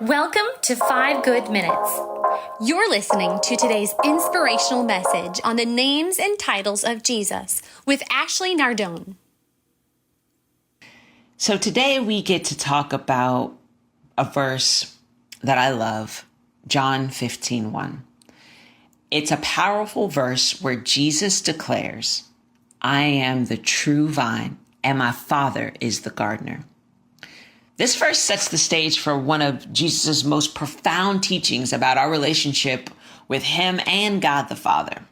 Welcome to 5 Good Minutes. You're listening to today's inspirational message on the names and titles of Jesus with Ashley Nardone. So today we get to talk about a verse that I love, John 15:1. It's a powerful verse where Jesus declares, "I am the true vine and my Father is the gardener." This verse sets the stage for one of Jesus' most profound teachings about our relationship with him and God the Father.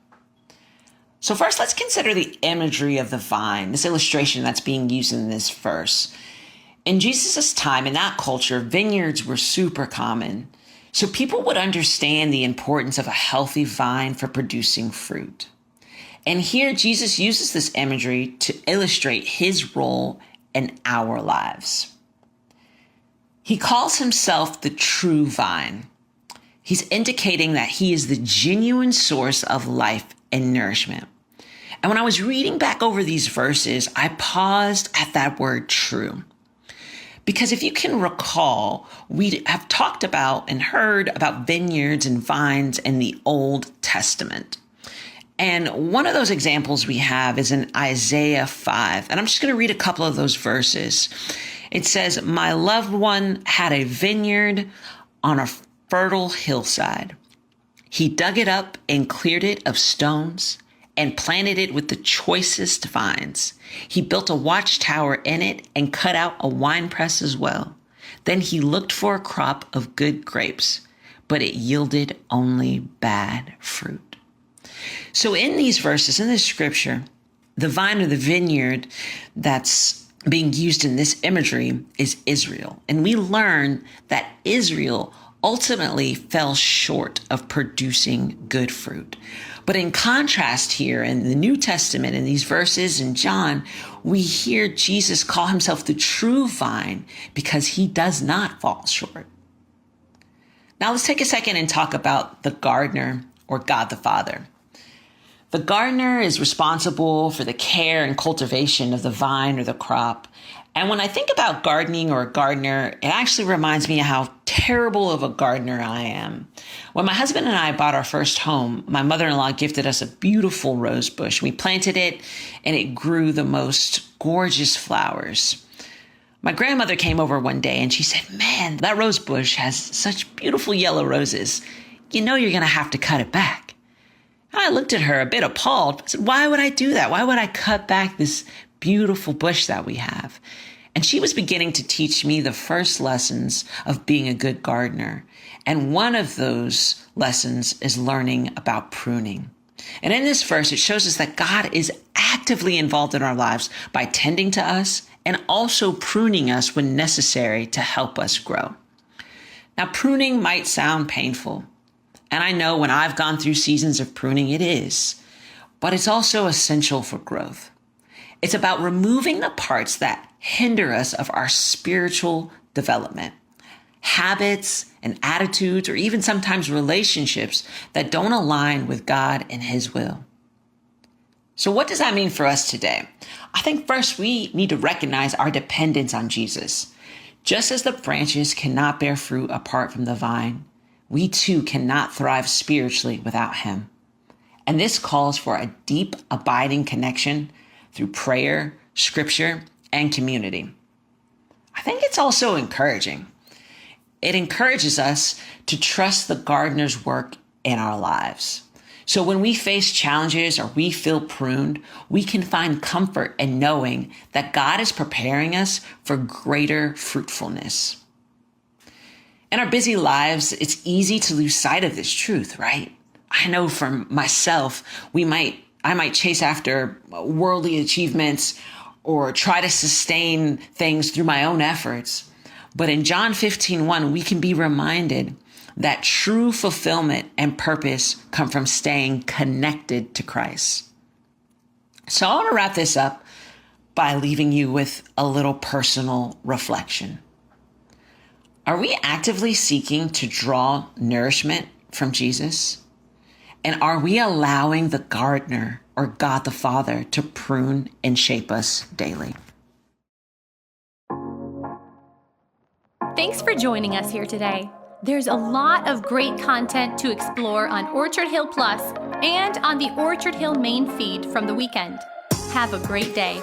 So first, let's consider the imagery of the vine, this illustration that's being used in this verse. In Jesus' time, in that culture, vineyards were super common. So people would understand the importance of a healthy vine for producing fruit. And here, Jesus uses this imagery to illustrate his role in our lives. He calls himself the true vine. He's indicating that he is the genuine source of life and nourishment. And when I was reading back over these verses, I paused at that word true. Because if you can recall, we have talked about and heard about vineyards and vines in the Old Testament. And one of those examples we have is in Isaiah 5. And I'm just going to read a couple of those verses. It says, "My loved one had a vineyard on a fertile hillside. He dug it up and cleared it of stones and planted it with the choicest vines. He built a watchtower in it and cut out a winepress as well. Then he looked for a crop of good grapes, but it yielded only bad fruit." So in these verses, in this scripture, the vine or the vineyard that's being used in this imagery is Israel. And we learn that Israel ultimately fell short of producing good fruit. But in contrast here in the New Testament, in these verses in John, we hear Jesus call himself the true vine because he does not fall short. Now let's take a second and talk about the gardener or God the Father. The gardener is responsible for the care and cultivation of the vine or the crop. And when I think about gardening or a gardener, it actually reminds me of how terrible of a gardener I am. When my husband and I bought our first home, my mother-in-law gifted us a beautiful rose bush. We planted it and it grew the most gorgeous flowers. My grandmother came over one day and she said, "Man, that rose bush has such beautiful yellow roses. You know you're going to have to cut it back." I looked at her a bit appalled. I said, "Why would I do that? Why would I cut back this beautiful bush that we have?" And she was beginning to teach me the first lessons of being a good gardener. And one of those lessons is learning about pruning. And in this verse, it shows us that God is actively involved in our lives by tending to us and also pruning us when necessary to help us grow. Now, pruning might sound painful. And I know when I've gone through seasons of pruning, it is, but it's also essential for growth. It's about removing the parts that hinder us of our spiritual development, habits and attitudes, or even sometimes relationships that don't align with God and his will. So what does that mean for us today? I think first we need to recognize our dependence on Jesus. Just as the branches cannot bear fruit apart from the vine, we too cannot thrive spiritually without him. And this calls for a deep, abiding connection through prayer, scripture, and community. I think it's also encouraging. It encourages us to trust the gardener's work in our lives. So when we face challenges or we feel pruned, we can find comfort in knowing that God is preparing us for greater fruitfulness. In our busy lives, it's easy to lose sight of this truth, right? I know for myself, I might chase after worldly achievements or try to sustain things through my own efforts. But in John 15:1, we can be reminded that true fulfillment and purpose come from staying connected to Christ. So I want to wrap this up by leaving you with a little personal reflection. Are we actively seeking to draw nourishment from Jesus? And are we allowing the gardener or God the Father to prune and shape us daily? Thanks for for joining us here today. There's a lot of great content to explore on Orchard Hill Plus and on the Orchard Hill main feed from the weekend. Have a great day.